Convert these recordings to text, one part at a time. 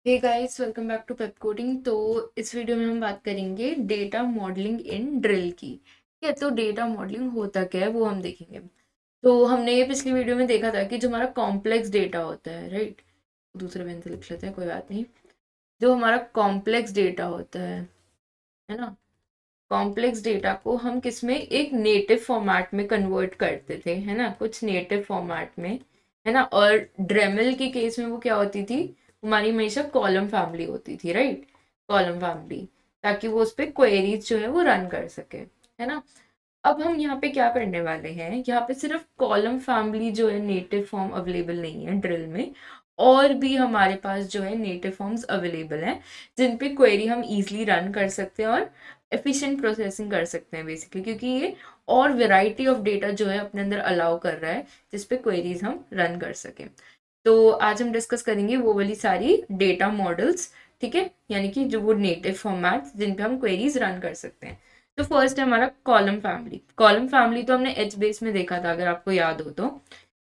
Hey guys, welcome back to Pepcoding. तो इस video में हम बात करेंगे डेटा मॉडलिंग इन ड्रिल की। ठीक है, तो डेटा मॉडलिंग होता क्या है वो हम देखेंगे। तो हमने ये पिछली वीडियो में देखा था कि जो हमारा कॉम्प्लेक्स डेटा होता है, राइट। दूसरे पेन से लिख लेते हैं, कोई बात नहीं। जो हमारा कॉम्प्लेक्स डेटा होता है ना, कॉम्प्लेक्स डेटा को हम किसमें एक नेटिव फॉर्मेट में कन्वर्ट करते थे, है ना, कुछ नेटिव फॉर्मेट में, है ना। और ड्रेमल के केस में वो क्या होती थी, हमारी हमेशा कॉलम फैमिली होती थी, राइट। कॉलम फैमिली, ताकि वो उस पर क्वेरीज जो है वो रन कर सके, है ना। अब हम यहाँ पे क्या करने वाले हैं, यहाँ पे सिर्फ कॉलम फैमिली जो है नेटिव फॉर्म अवेलेबल नहीं है ड्रिल में, और भी हमारे पास जो है नेटिव फॉर्म्स अवेलेबल हैं जिन पे क्वेरी हम इजीली रन कर सकते हैं और एफिशिएंट प्रोसेसिंग कर सकते हैं बेसिकली, क्योंकि ये और वेराइटी ऑफ डेटा जो है अपने अंदर अलाउ कर रहा है जिस पे क्वेरीज हम रन कर सकें। तो आज हम डिस्कस करेंगे वो वाली सारी डेटा मॉडल्स, ठीक है, यानी कि जो वो नेटिव फॉर्मेट जिन पे हम क्वेरीज रन कर सकते हैं। तो फर्स्ट है हमारा कॉलम फैमिली। कॉलम फैमिली तो हमने एच बेस में देखा था, अगर आपको याद हो तो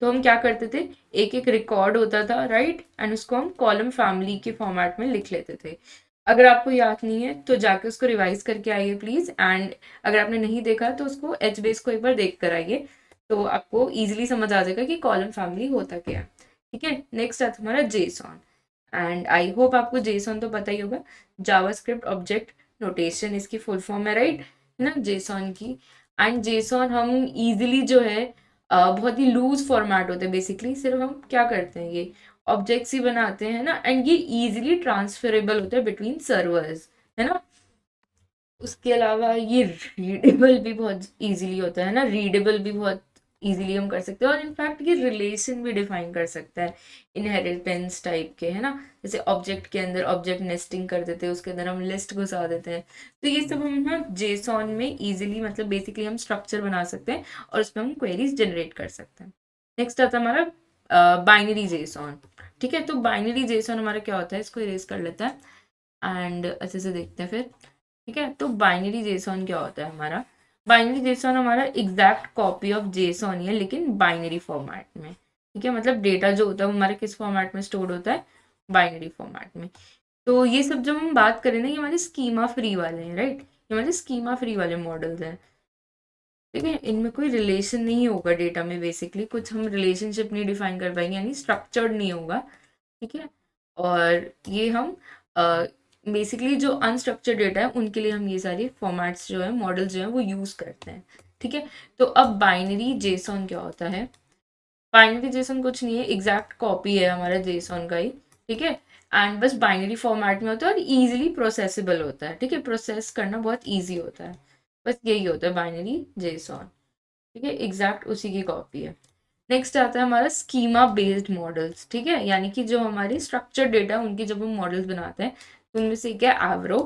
हम क्या करते थे, एक एक रिकॉर्ड होता था, राइट, एंड उसको हम कॉलम फैमिली के फॉर्मेट में लिख लेते थे। अगर आपको याद नहीं है तो जाके उसको रिवाइज करके आइए प्लीज, एंड अगर आपने नहीं देखा तो उसको एच बेस को एक बार देख कर आइए, तो आपको इजीली समझ आ जाएगा कि कॉलम फैमिली होता क्या है। ठीक है, नेक्स्ट आता हमारा जेसॉन। एंड आई होप आपको जेसॉन तो पता ही होगा, जावास्क्रिप्ट ऑब्जेक्ट नोटेशन इसकी फुल फॉर्म है, राइट, है ना, जेसॉन की। एंड जेसॉन हम इजीली जो है बहुत ही लूज फॉर्मेट होते हैं बेसिकली, सिर्फ हम क्या करते हैं, ये ऑब्जेक्ट्स ही बनाते हैं ना, एंड ये इजीली ट्रांसफरेबल होता है बिटवीन सर्वर्स, है ना। उसके अलावा ये रीडेबल भी बहुत इजीली होता है ना, रीडेबल भी बहुत इजीली हम कर सकते हैं, और इनफैक्ट ये रिलेशन भी डिफाइन कर सकता है इनहेरिटेंस टाइप के, है ना। जैसे ऑब्जेक्ट के अंदर ऑब्जेक्ट नेस्टिंग कर देते हैं, उसके अंदर हम लिस्ट घुसा देते हैं। तो ये सब हम ना जेसॉन में इजीली, मतलब बेसिकली हम स्ट्रक्चर बना सकते हैं और उसमें हम क्वेरीज जनरेट कर सकते हैं। नेक्स्ट आता है हमारा बाइनरी जेसॉन। ठीक है, तो बाइनरी जेसॉन हमारा क्या होता है, इसको इरेज कर लेता है एंड अच्छे से देखते हैं फिर। ठीक है, तो बाइनरी जेसॉन क्या होता है हमारा, बाइनरी जेसॉन हमारा एग्जैक्ट कॉपी ऑफ जेसॉन ही है, लेकिन बाइनरी फॉर्मेट में। ठीक है, मतलब डेटा जो होता है वो हमारे किस फॉर्मेट में स्टोर होता है, बाइनरी फॉर्मेट में। तो ये सब जब हम बात करें ना, ये हमारे स्कीमा फ्री वाले हैं, राइट, ये हमारे स्कीमा फ्री वाले मॉडल्स हैं। ठीक है, इनमें कोई रिलेशन नहीं होगा डेटा में, बेसिकली कुछ हम रिलेशनशिप नहीं डिफाइन कर पाएंगे, यानी स्ट्रक्चर्ड नहीं होगा। ठीक है, और ये हम बेसिकली जो अनस्ट्रक्चर्ड डेटा है उनके लिए हम ये सारी फॉर्मेट्स जो है, मॉडल्स जो है वो यूज़ करते हैं। ठीक है, तो अब बाइनरी जेसॉन क्या होता है, बाइनरी जेसॉन कुछ नहीं है, एग्जैक्ट कॉपी है हमारा जेसॉन का ही। ठीक है, एंड बस बाइनरी फॉर्मेट में होता है और इजीली प्रोसेसेबल होता है। ठीक है, प्रोसेस करना बहुत ईजी होता है, बस यही होता है बाइनरी जेसॉन। ठीक है, एग्जैक्ट उसी की कॉपी है। नेक्स्ट आता है हमारा स्कीमा बेस्ड मॉडल्स। ठीक है, यानी कि जो हमारी स्ट्रक्चर डेटा उनकी जब हम मॉडल्स बनाते हैं तो उनमें से क्या है, एवरो।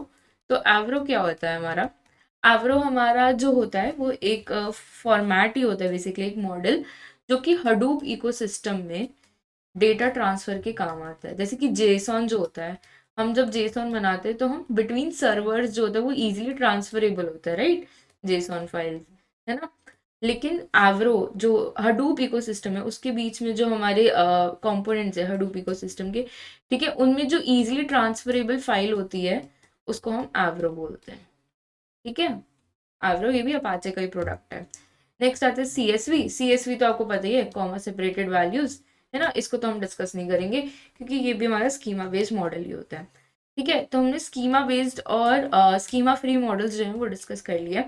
तो एवरो क्या होता है हमारा, एवरो हमारा जो होता है वो एक फॉर्मेट ही होता है बेसिकली, एक मॉडल जो कि हडूप इकोसिस्टम में डेटा ट्रांसफर के काम आता है। जैसे कि जेसॉन जो होता है, हम जब जेसॉन बनाते हैं तो हम बिटवीन सर्वर्स जो होता है वो इजीली ट्रांसफरेबल होता है, राइट, जेसॉन फाइल्स, है ना। लेकिन एवरो जो हडूप इकोसिस्टम है उसके बीच में जो हमारे कंपोनेंट्स है हडूप इकोसिस्टम के, ठीक है, उनमें जो इजीली ट्रांसफरेबल फाइल होती है उसको हम एवरो बोलते हैं। ठीक है, एवरो ये भी अपाचे का ही प्रोडक्ट है। नेक्स्ट आता है सीएसवी। सीएसवी तो आपको पता ही है, कॉमा सेपरेटेड वैल्यूज, है ना, इसको तो हम डिस्कस नहीं करेंगे क्योंकि ये भी हमारा स्कीमा बेस्ड मॉडल ही होता है। ठीक है, तो हमने स्कीमा बेस्ड और स्कीमा फ्री मॉडल्स जो हैं वो डिस्कस कर लिया।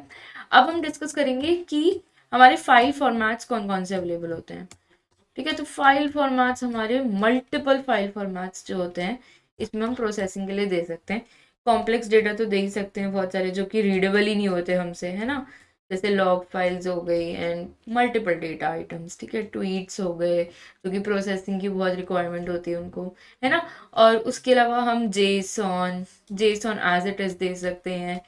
अब हम डिस्कस करेंगे कि हमारे फाइल फॉर्मेट्स कौन कौन से अवेलेबल होते हैं। ठीक है, तो फाइल फॉर्मेट्स हमारे मल्टीपल फाइल फॉर्मेट्स जो होते हैं इसमें हम प्रोसेसिंग के लिए दे सकते हैं। कॉम्प्लेक्स डेटा तो दे ही सकते हैं बहुत सारे, जो कि रीडेबल ही नहीं होते हमसे, है ना, जैसे लॉग फाइल्स हो गई एंड मल्टीपल डेटा आइटम्स। ठीक है, ट्वीट्स हो गए जो कि प्रोसेसिंग की बहुत रिक्वायरमेंट होती है उनको, है ना। और उसके अलावा हम JSON, JSON as it is दे सकते हैं,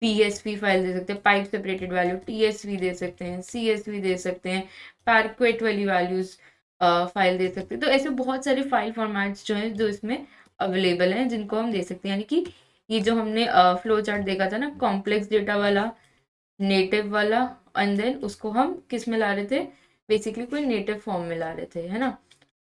पीएसवी फाइल दे सकते हैं, पाइप सेपरेटेड वैल्यू, टीएसवी दे सकते हैं, सीएसवी दे सकते हैं, पैरक्वेट वाली वैल्यूज फाइल दे सकते हैं। तो ऐसे बहुत सारे फाइल फॉर्मेट्स जो हैं जो इसमें अवेलेबल हैं जिनको हम दे सकते हैं। यानी कि ये जो हमने फ्लो चार्ट देखा था ना, कॉम्प्लेक्स डेटा वाला, नेटिव वाला, एंड देन उसको हम किस में ला रहे थे, बेसिकली कोई नेटिव फॉर्म में ला रहे थे, है ना,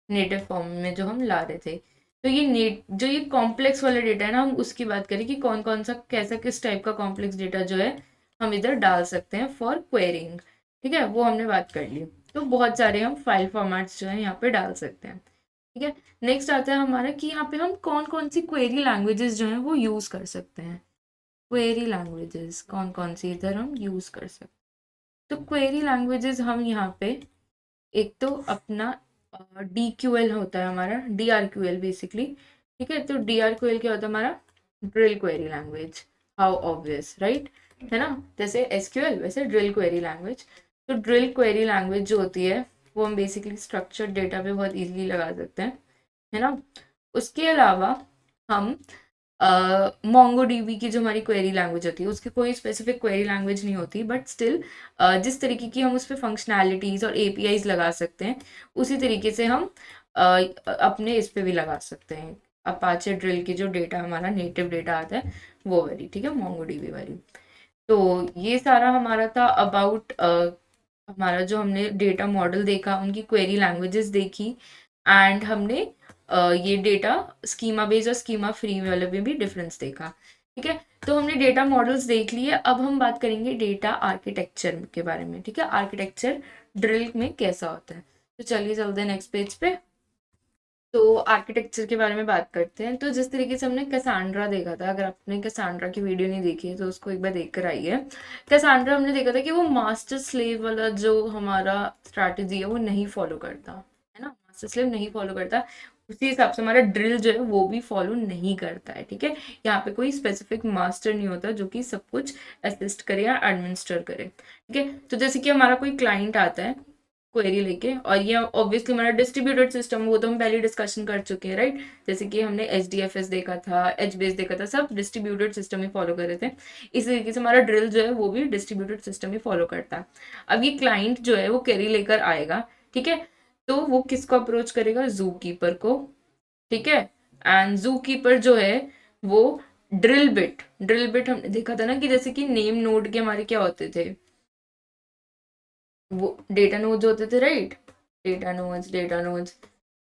नेटिव फॉर्म में जो हम ला रहे थे। तो ये नेट जो ये कॉम्प्लेक्स वाला डेटा है ना, हम उसकी बात करें कि कौन कौन सा कैसा किस टाइप का कॉम्प्लेक्स डेटा जो है हम इधर डाल सकते हैं फॉर क्वेरिंग। ठीक है, वो हमने बात कर ली। तो बहुत सारे हम फाइल फॉर्मेट्स जो है यहाँ पे डाल सकते हैं। ठीक है, नेक्स्ट आता है हमारा कि यहाँ पे हम कौन कौन सी क्वेरी लैंग्वेजेस जो हैं वो यूज़ कर सकते हैं। क्वेरी लैंग्वेजेस कौन कौन सी इधर हम यूज़ कर सकते हैं। तो क्वेरी लैंग्वेजेस हम यहाँ पे एक तो अपना DQL होता है हमारा, DRQL बेसिकली। ठीक है, तो DRQL क्या होता है हमारा, drill query language. How obvious right, है ना। जैसे SQL वैसे ड्रिल क्वेरी लैंग्वेज। तो ड्रिल क्वेरी लैंग्वेज जो होती है वो हम बेसिकली स्ट्रक्चर्ड डेटा पे बहुत इजीली लगा सकते हैं, है ना। उसके अलावा हम मोंगो डीबी की जो हमारी क्वेरी लैंग्वेज होती है उसकी कोई स्पेसिफिक क्वेरी लैंग्वेज नहीं होती, बट स्टिल जिस तरीके की हम उस पर फंक्शनैलिटीज़ और APIs लगा सकते हैं उसी तरीके से हम अपने इस पे भी लगा सकते हैं। अपाचे ड्रिल की जो डेटा हमारा नेटिव डेटा आता है वो वाली, ठीक है, मोंगो डीबी वाली। तो ये सारा हमारा था अबाउट हमारा जो हमने डेटा मॉडल देखा, उनकी क्वेरी लैंग्वेजेस देखी, एंड हमने ये डेटा स्कीमा बेस्ड और स्कीमा फ्री वाले में भी डिफरेंस देखा। ठीक है, तो हमने डेटा मॉडल्स देख लिए। अब हम बात करेंगे डेटा आर्किटेक्चर के बारे में। ठीक है, आर्किटेक्चर ड्रिल में कैसा होता है। तो चलिए चलते हैं नेक्स्ट पेज पे। तो आर्किटेक्चर के बारे में बात करते हैं। तो जिस तरीके से हमने कैसांड्रा देखा था, अगर आपने कैसांड्रा की वीडियो नहीं देखी है तो उसको एक बार देख कर आइए। कैसांड्रा हमने देखा था कि वो मास्टर स्लेव वाला जो हमारा स्ट्रैटेजी है वो नहीं फॉलो करता, है ना। मास्टर स्लेव नहीं फॉलो करता, उसी हिसाब से हमारा ड्रिल जो है वो भी फॉलो नहीं करता है। ठीक है, यहाँ पे कोई स्पेसिफिक मास्टर नहीं होता जो कि सब कुछ असिस्ट करे या एडमिनिस्टर करे। ठीक है, तो जैसे कि हमारा कोई क्लाइंट आता है क्वेरी लेके, और ये ऑब्वियसली हमारा डिस्ट्रीब्यूटेड सिस्टम, वो तो हम पहले डिस्कशन कर चुके हैं राइट। जैसे कि हमने HDFS देखा था, HBase देखा था, सब डिस्ट्रीब्यूटेड सिस्टम ही फॉलो कर रहे थे। इसी तरीके से हमारा ड्रिल जो है वो भी डिस्ट्रीब्यूटेड सिस्टम ही फॉलो करता है। अब ये क्लाइंट जो है वो क्वेरी लेकर आएगा, ठीक है, तो वो किसको अप्रोच करेगा, जू कीपर को। ठीक है, एंड जू कीपर जो है वो ड्रिल बिट हमने देखा था ना कि जैसे कि नेम नोड के हमारे क्या होते थे, वो डेटा नोड्स होते थे राइट। डेटा नोड्स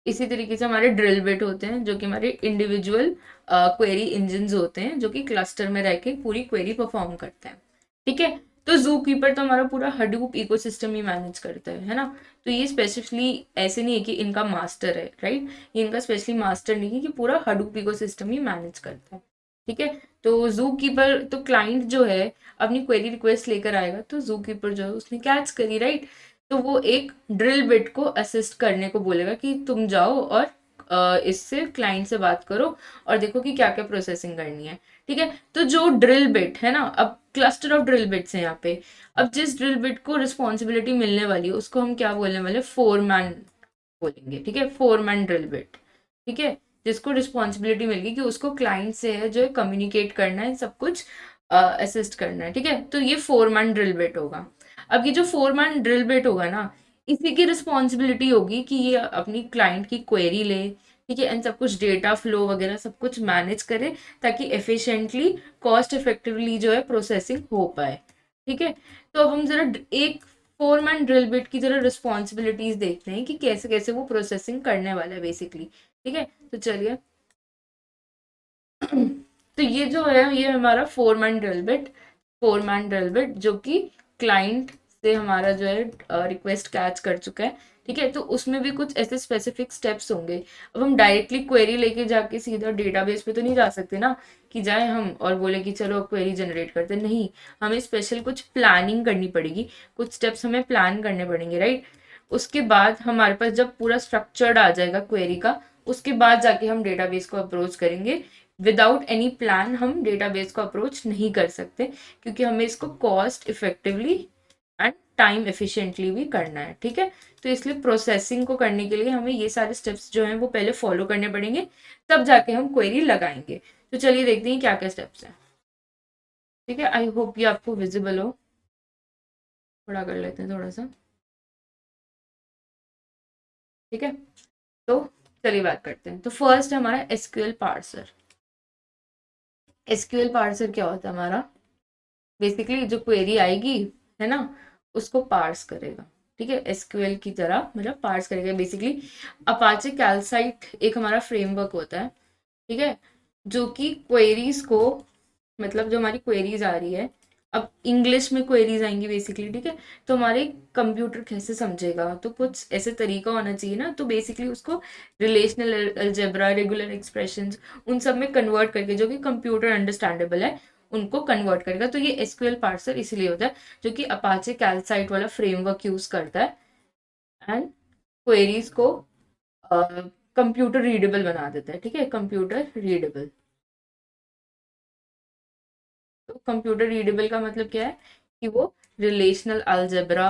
इसी तरीके से हमारे ड्रिल बिट होते हैं जो कि हमारे इंडिविजुअल क्वेरी इंजन्स होते हैं जो कि क्लस्टर में रह के पूरी क्वेरी परफॉर्म करते हैं। ठीक है, तो जू कीपर तो हमारा पूरा हडूप इकोसिस्टम ही मैनेज करता है ना। तो ये स्पेसिफिकली ऐसे नहीं है कि इनका मास्टर है राइट, ये इनका स्पेशली मास्टर नहीं है कि पूरा हडूप इकोसिस्टम ही मैनेज करता है। ठीक है, तो जू कीपर तो क्लाइंट जो है अपनी क्वेरी रिक्वेस्ट लेकर आएगा, तो जू कीपर जो है उसने कैच करी राइट, तो वो एक ड्रिल बिट को असिस्ट करने को बोलेगा कि तुम जाओ और इससे क्लाइंट से बात करो और देखो कि क्या क्या प्रोसेसिंग करनी है। ठीक है, तो जो ड्रिल बिट है ना, अब क्लस्टर ऑफ ड्रिल बिट्स हैं यहाँ पे। अब जिस ड्रिल बिट को रिस्पॉन्सिबिलिटी मिलने वाली है उसको हम क्या बोलने वाले, फोरमैन बोलेंगे। ठीक है, फोरमैन ड्रिल बिट। ठीक है, जिसको रिस्पॉन्सिबिलिटी मिल गई कि उसको क्लाइंट से है जो है कम्युनिकेट करना है, सब कुछ असिस्ट करना है। ठीक है, तो ये फोरमैन ड्रिल बिट होगा। अब ये जो फोरमैन ड्रिल बिट होगा ना, इसी की रिस्पॉन्सिबिलिटी होगी कि ये अपनी क्लाइंट की क्वेरी ले, ठीक है, एंड सब कुछ डेटा फ्लो वगैरह सब कुछ मैनेज करे ताकि एफिशिएंटली कॉस्ट इफेक्टिवली जो है प्रोसेसिंग हो पाए। ठीक है, तो अब हम जरा एक फोरमैन ड्रिल बिट की जरा रिस्पॉन्सिबिलिटीज देखते हैं कि कैसे कैसे वो प्रोसेसिंग करने वाला है बेसिकली। ठीक है, तो चलिए तो ये जो है ये हमारा फोरमैन ड्रिल बिट जो कि क्लाइंट से हमारा जो है रिक्वेस्ट कैच कर चुका है। ठीक है, तो उसमें भी कुछ ऐसे स्पेसिफिक स्टेप्स होंगे। अब हम डायरेक्टली क्वेरी लेके जाके सीधा डेटाबेस पे तो नहीं जा सकते ना, कि जाए हम और बोले कि चलो क्वेरी जनरेट करते, नहीं, हमें स्पेशल कुछ प्लानिंग करनी पड़ेगी, कुछ स्टेप्स हमें प्लान करने पड़ेंगे राइट। उसके बाद हमारे पास जब पूरा स्ट्रक्चर्ड आ जाएगा क्वेरी का, उसके बाद जाके हम डेटाबेस को अप्रोच करेंगे। विदाउट एनी प्लान हम डेटाबेस को अप्रोच नहीं कर सकते, क्योंकि हमें इसको cost effectively and time efficiently भी करना है। ठीक है, तो इसलिए प्रोसेसिंग को करने के लिए हमें ये सारे स्टेप्स जो हैं वो पहले फॉलो करने पड़ेंगे, तब जाके हम क्वेरी लगाएंगे। तो चलिए देखते हैं क्या क्या स्टेप्स हैं। ठीक है, आई होप ये आपको विजिबल हो। थोड़ा कर लेते हैं थोड़ा सा। ठीक है, तो चलिए बात करते हैं। तो फर्स्ट हमारा एसक्यूएल पार्सर। एसक्यूएल पार्सर क्या होता है हमारा, बेसिकली जो क्वेरी आएगी है ना उसको पार्स करेगा। ठीक है, एसक्यूएल की तरह मतलब पार्स करेगा बेसिकली। अपाचे कैलसाइट एक हमारा फ्रेमवर्क होता है, ठीक है, जो कि क्वेरीज को, मतलब जो हमारी क्वेरीज आ रही है, अब इंग्लिश में क्वेरीज आएंगी बेसिकली, ठीक है, तो हमारे कंप्यूटर कैसे समझेगा, तो कुछ ऐसे तरीका होना चाहिए ना, तो बेसिकली उसको रिलेशनल अलजेब्रा, रेगुलर एक्सप्रेशंस, उन सब में कन्वर्ट करके, जो कि कंप्यूटर अंडरस्टैंडेबल है, उनको कन्वर्ट करेगा। तो ये एसक्यूएल पार्सर इसीलिए होता है, जो कि अपाचे कैलसाइट वाला फ्रेमवर्क यूज करता है एंड क्वेरीज को कंप्यूटर रीडेबल बना देता है, ठीक है, कंप्यूटर रीडेबल। तो कंप्यूटर रीडेबल का मतलब क्या है कि वो रिलेशनल अलजेब्रा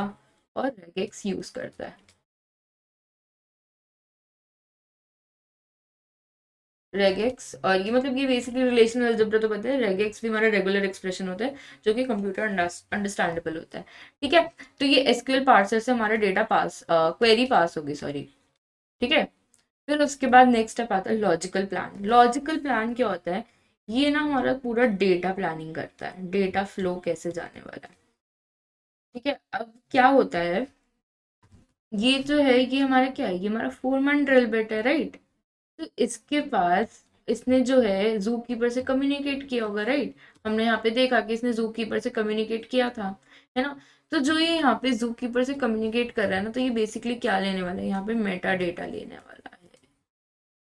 और रेगेक्स यूज करता है। रेगेक्स, और ये मतलब ये बेसिकली रिलेशनल अलजेब्रा तो पता है, रेगेक्स भी हमारा रेगुलर एक्सप्रेशन होता है, जो कि कंप्यूटर अंडरस्टैंडेबल होता है, ठीक है। तो ये एसक्यूएल पार्सर से हमारा डेटा पास, क्वेरी पास होगी, सॉरी, ठीक है। फिर उसके बाद नेक्स्ट स्टेप आता है लॉजिकल प्लान। लॉजिकल प्लान क्या होता है, ये ना हमारा पूरा डेटा प्लानिंग करता है, डेटा फ्लो कैसे जाने वाला है, ठीक है। अब क्या होता है, ये जो है ये हमारा क्या है, ये हमारा 4 man ड्रिल बिट है, राइट। तो इसके पास, इसने जो है जू कीपर से कम्युनिकेट किया होगा, राइट। हमने यहाँ पे देखा कि इसने जू कीपर से कम्युनिकेट किया था, है ना। तो जो ये यहाँ पे जू कीपर से कम्युनिकेट कर रहा है ना, तो ये बेसिकली क्या लेने वाला है, यहाँ पे मेटा डेटा लेने वाला है,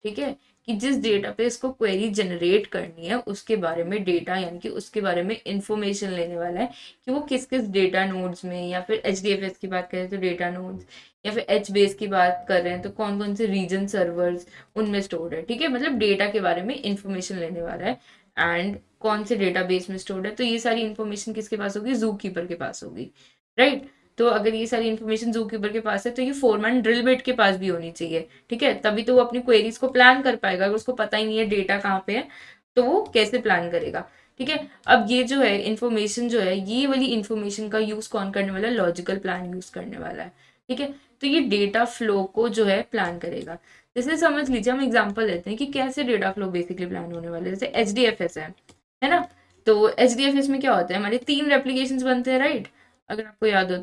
ठीक है, कि जिस डेटा पे इसको क्वेरी जनरेट करनी है उसके बारे में डेटा, यानी कि उसके बारे में इंफॉर्मेशन लेने वाला है, कि वो किस किस डेटा नोड्स में, या फिर एच की बात करें तो डेटा नोड्स, या फिर एच बेस की बात कर रहे हैं तो कौन कौन से रीजन सर्वर्स उनमें स्टोर्ड है, ठीक है, मतलब डेटा के बारे में इंफॉर्मेशन लेने वाला है। एंड कौन से डेटा बेस में स्टोर्ड है, तो ये सारी इंफॉर्मेशन किसके पास होगी, जू कीपर के पास होगी, राइट। तो अगर ये सारी इन्फॉर्मेशन जू कीपर के पास है, तो ये 4 man ड्रिल बिट के पास भी होनी चाहिए, ठीक है, तभी तो वो अपनी क्वेरीज को प्लान कर पाएगा। अगर उसको पता ही नहीं है डेटा कहाँ पे है, तो वो कैसे प्लान करेगा, ठीक है। अब ये जो है इन्फॉर्मेशन जो है, ये वाली इन्फॉर्मेशन का यूज कौन करने वाला है, लॉजिकल प्लान यूज करने वाला है, ठीक है। तो ये डेटा फ्लो को जो है प्लान करेगा। जैसे समझ लीजिए, हम एग्जाम्पल लेते हैं कि कैसे डेटा फ्लो बेसिकली प्लान होने वाला है। जैसे एच है ना। तो एच में क्या होता है, हमारे 3 रेप्लीकेशन बनते हैं, राइट, अगर आपको याद हो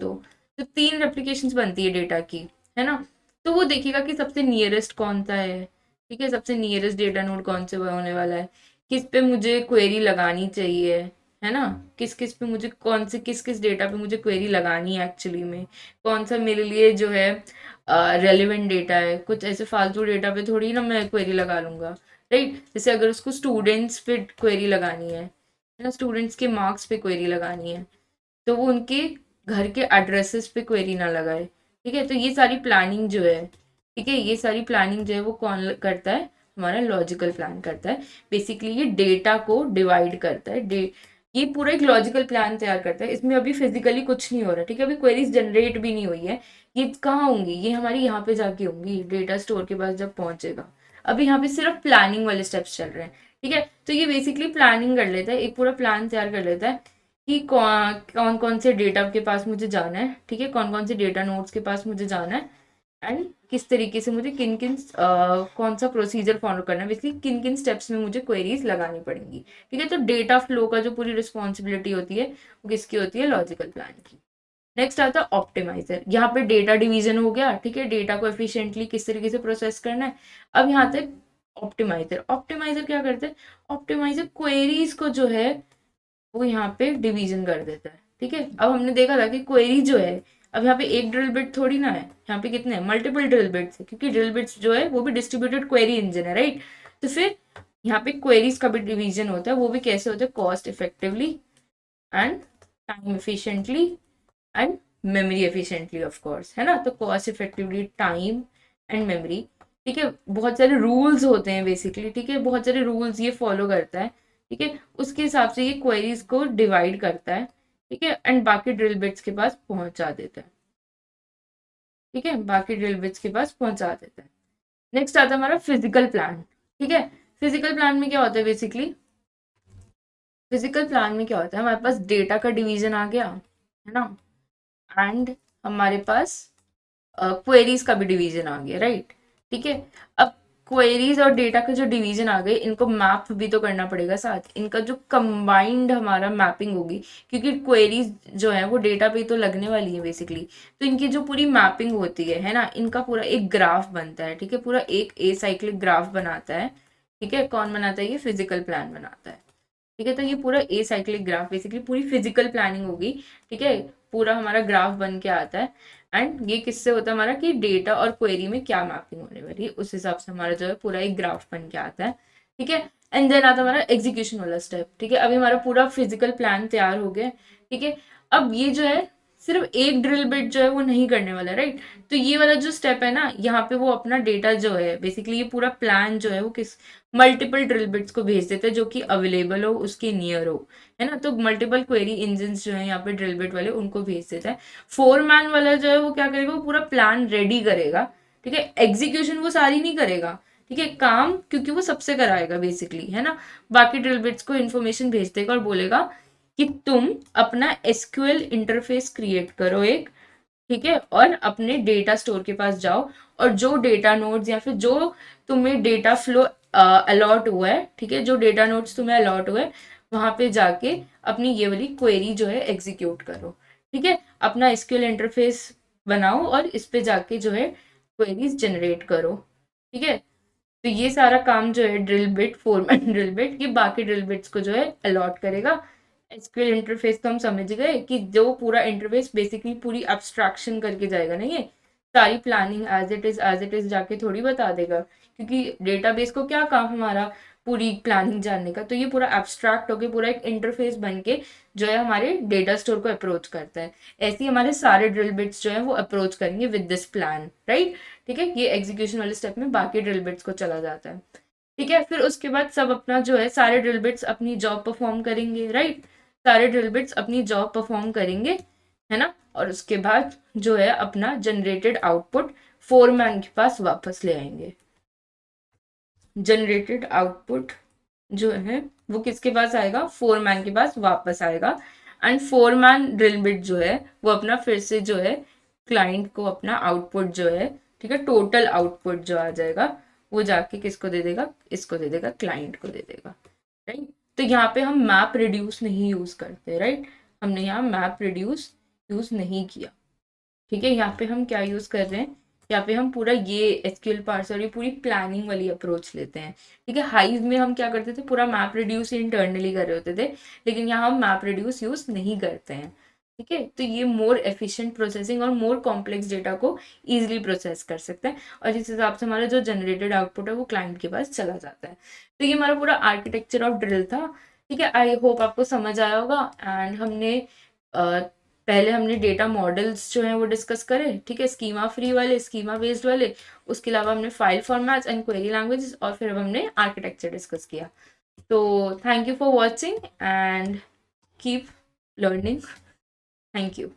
तो 3 रेप्लीकेशंस बनती है डेटा की, है ना। तो वो देखेगा कि सबसे नियरेस्ट कौन सा है, ठीक है, सबसे नियरेस्ट डेटा नोड कौन से होने वाला है, किस पे मुझे क्वेरी लगानी चाहिए, है ना, किस किस पे मुझे, कौन से किस किस डेटा पे मुझे क्वेरी लगानी है एक्चुअली में, कौन सा मेरे लिए जो है रेलिवेंट डेटा है। कुछ ऐसे फालतू डेटा पे थोड़ी ना मैं क्वेरी लगा लूंगा, राइट। जैसे अगर उसको स्टूडेंट्स पे क्वेरी लगानी है ना, स्टूडेंट्स के मार्क्स पे क्वेरी लगानी है, तो वो उनके घर के एड्रेसेस पे क्वेरी ना लगाए, ठीक है। तो ये सारी प्लानिंग जो है, ठीक है, ये सारी प्लानिंग जो है वो कौन करता है, हमारा लॉजिकल प्लान करता है। बेसिकली ये डेटा को डिवाइड करता है, ये पूरा एक लॉजिकल प्लान तैयार करता है। इसमें अभी फिजिकली कुछ नहीं हो रहा, ठीक है, अभी क्वेरीज जनरेट भी नहीं हुई है। ये कहाँ होंगी, ये हमारी यहाँ पे जाके होंगी, डेटा स्टोर के पास जब पहुंचेगा। अभी यहाँ पे सिर्फ प्लानिंग वाले स्टेप्स चल रहे हैं, ठीक है। तो ये बेसिकली प्लानिंग कर लेता है, एक पूरा प्लान तैयार कर लेता है कि कौन कौन से डेटा के पास मुझे जाना है, ठीक है, कौन कौन से डेटा नोड्स के पास मुझे जाना है, एंड किस तरीके से मुझे किन किन कौन सा प्रोसीजर फॉलो करना है, बेसिकली किन किन स्टेप्स में मुझे क्वेरीज लगानी पड़ेंगी, ठीक है। तो डेटा फ्लो का जो पूरी रिस्पॉन्सिबिलिटी होती है वो किसकी होती है, लॉजिकल प्लान की। नेक्स्ट आता है ऑप्टिमाइजर। यहाँ पे डेटा डिवीजन हो गया, ठीक है, डेटा को एफिशिएंटली किस तरीके से प्रोसेस करना है। अब यहाँ तक ऑप्टिमाइजर, ऑप्टिमाइजर क्या करते हैं, ऑप्टिमाइजर क्वेरीज को जो है वो यहाँ पे डिवीजन कर देता है, ठीक है। अब हमने देखा था कि क्वेरी जो है, अब यहाँ पे एक ड्रिल बिट थोड़ी ना है, यहाँ पे कितने हैं, मल्टीपल ड्रिल बिट्स है, क्योंकि ड्रिल बिट्स जो है वो भी डिस्ट्रीब्यूटेड क्वेरी इंजन है, राइट। तो फिर यहाँ पे क्वेरीज का भी डिवीजन होता है, वो भी कैसे होता है, cost effectively and time efficiently and memory efficiently, of course, है ना। तो cost effectively, time and memory, ठीक है। बहुत सारे रूल्स होते हैं बेसिकली, ठीक है, बहुत सारे रूल्स ये फॉलो करता है, ठीक है। उसके हिसाब से ये क्वेरीज को डिवाइड करता है, ठीक है, एंड बाकी ड्रिल बिट्स के पास पहुंचा देता है, ठीक है, बाकी ड्रिल बिट्स के पास पहुंचा देता है। नेक्स्ट आता है हमारा फिजिकल प्लान, ठीक है। फिजिकल प्लान में क्या होता है, बेसिकली फिजिकल प्लान में क्या होता है, हमारे पास डेटा का डिवीजन आ गया, है ना, एंड हमारे पास क्वेरीज का भी डिवीजन आ गया, राइट, ठीक है। अब क्वेरीज और डेटा का जो डिवीजन आ गए, इनको मैप भी तो करना पड़ेगा साथ, इनका जो कंबाइंड हमारा मैपिंग होगी, क्योंकि क्वेरीज जो है वो डेटा पे तो लगने वाली है बेसिकली, तो इनकी जो पूरी मैपिंग होती है ना, इनका पूरा एक ग्राफ बनता है, ठीक है, पूरा एक ए साइक्लिक ग्राफ बनाता है, ठीक है। कौन बनाता है? ये फिजिकल प्लान बनाता है, ठीक है। तो ये पूरा ए साइक्लिक ग्राफ बेसिकली पूरी फिजिकल प्लानिंग होगी, ठीक है, पूरा हमारा ग्राफ बन के आता है। एंड ये किससे होता है हमारा कि डेटा और क्वेरी में क्या मैपिंग होने वाली है, उस हिसाब से हमारा जो है पूरा एक ग्राफ बन के आता है, ठीक है। एंड देन आता है हमारा एग्जीक्यूशन वाला स्टेप, ठीक है। अभी हमारा पूरा फिजिकल प्लान तैयार हो गया, ठीक है। अब ये जो है सिर्फ एक ड्रिल बिट जो है वो नहीं करने वाला, राइट। तो ये वाला जो स्टेप है ना, यहाँ पे वो अपना डेटा जो है बेसिकली ये पूरा प्लान जो है वो किस मल्टीपल ड्रिल बिट्स को भेज देते हैं जो कि अवेलेबल हो, उसके नियर हो, है ना। तो मल्टीपल क्वेरी इंजन जो है यहाँ पे ड्रिल बिट वाले उनको भेज देता है। फोरमैन वाला जो है वो क्या करेगा, वो पूरा प्लान रेडी करेगा, ठीक है। एग्जीक्यूशन वो सारी नहीं करेगा, ठीक है, काम क्योंकि वो सबसे कराएगा बेसिकली, है ना। बाकी ड्रिल बिट्स को इन्फॉर्मेशन भेज देगा और बोलेगा कि तुम अपना एसक्यूएल इंटरफेस क्रिएट करो एक, ठीक है, और अपने डेटा स्टोर के पास जाओ और जो डेटा नोड्स या फिर जो तुम्हें डेटा फ्लो अलॉट हुआ है, ठीक है, जो डेटा नोड्स तुम्हें अलॉट हुए वहां पे जाके अपनी ये वाली क्वेरी जो है एग्जीक्यूट करो, ठीक है। अपना एसक्यूएल इंटरफेस बनाओ और इस पे जाके जो है क्वेरीज जनरेट करो, ठीक है। तो ये सारा काम जो है drill bit, format drill bit, ये बाकी ड्रिल बिट्स को जो है अलॉट करेगा। एसक्यूएल इंटरफेस तो हम समझ गए कि जो पूरा इंटरफेस बेसिकली पूरी एब्स्ट्रैक्शन करके जाएगा ना, ये सारी प्लानिंग एज इट इज जाके थोड़ी बता देगा, क्योंकि डेटाबेस को क्या काम हमारा पूरी प्लानिंग जानने का। तो ये पूरा एब्स्ट्रैक्ट होके पूरा एक इंटरफेस बन के जो है हमारे डेटा स्टोर को अप्रोच करता है। ऐसे ही हमारे सारे ड्रिल बिट्स जो है वो अप्रोच करेंगे विद दिस प्लान, राइट, ठीक है। ये एग्जीक्यूशन वाले स्टेप में बाकी ड्रिल बिट्स को चला जाता है, ठीक है। फिर उसके बाद सब अपना जो है सारे ड्रिल बिट्स अपनी जॉब परफॉर्म करेंगे, राइट। सारे ड्रिल बिट्स अपनी जॉब परफॉर्म करेंगे, है ना। और उसके बाद जो है अपना जनरेटेड आउटपुट फोरमैन के पास वापस ले आएंगे। जनरेटेड आउटपुट जो है वो किसके पास आएगा? फोरमैन के पास वापस आएगा। एंड फोरमैन ड्रिल बिट जो है वो अपना फिर से जो है क्लाइंट को अपना आउटपुट जो है, ठीक है, टोटल आउटपुट जो आ जाएगा वो जाके किसको दे देगा? इसको दे देगा, क्लाइंट को दे देगा, राइट। तो यहाँ पे हम मैप रिड्यूस नहीं यूज करते, राइट, हमने यहाँ मैप रिड्यूस यूज नहीं किया, ठीक है। यहाँ पे हम क्या यूज कर रहे हैं, यहाँ पे हम पूरा ये एसक्यूएल पार्सर, ये पूरी प्लानिंग वाली अप्रोच लेते हैं, ठीक है। हाइव में हम क्या करते थे, पूरा मैप रिड्यूस इंटरनली कर रहे होते थे, लेकिन यहाँ हम मैप रिड्यूस यूज नहीं करते हैं, ठीक है। तो ये मोर एफिशिएंट प्रोसेसिंग और मोर कॉम्प्लेक्स डेटा को इजीली प्रोसेस कर सकते हैं, और जिस हिसाब से हमारा जो जनरेटेड आउटपुट है वो क्लाइंट के पास चला जाता है। तो ये हमारा पूरा आर्किटेक्चर ऑफ ड्रिल था, ठीक है। आई होप आपको समझ आया होगा। एंड हमने पहले हमने डेटा मॉडल्स जो हैं वो डिस्कस करे, ठीक है, स्कीमा फ्री वाले, स्कीमा बेस्ड वाले, उसके अलावा हमने file formats and query languages, और फिर अब हमने आर्किटेक्चर डिस्कस किया। तो thank you for watching and keep learning. Thank you.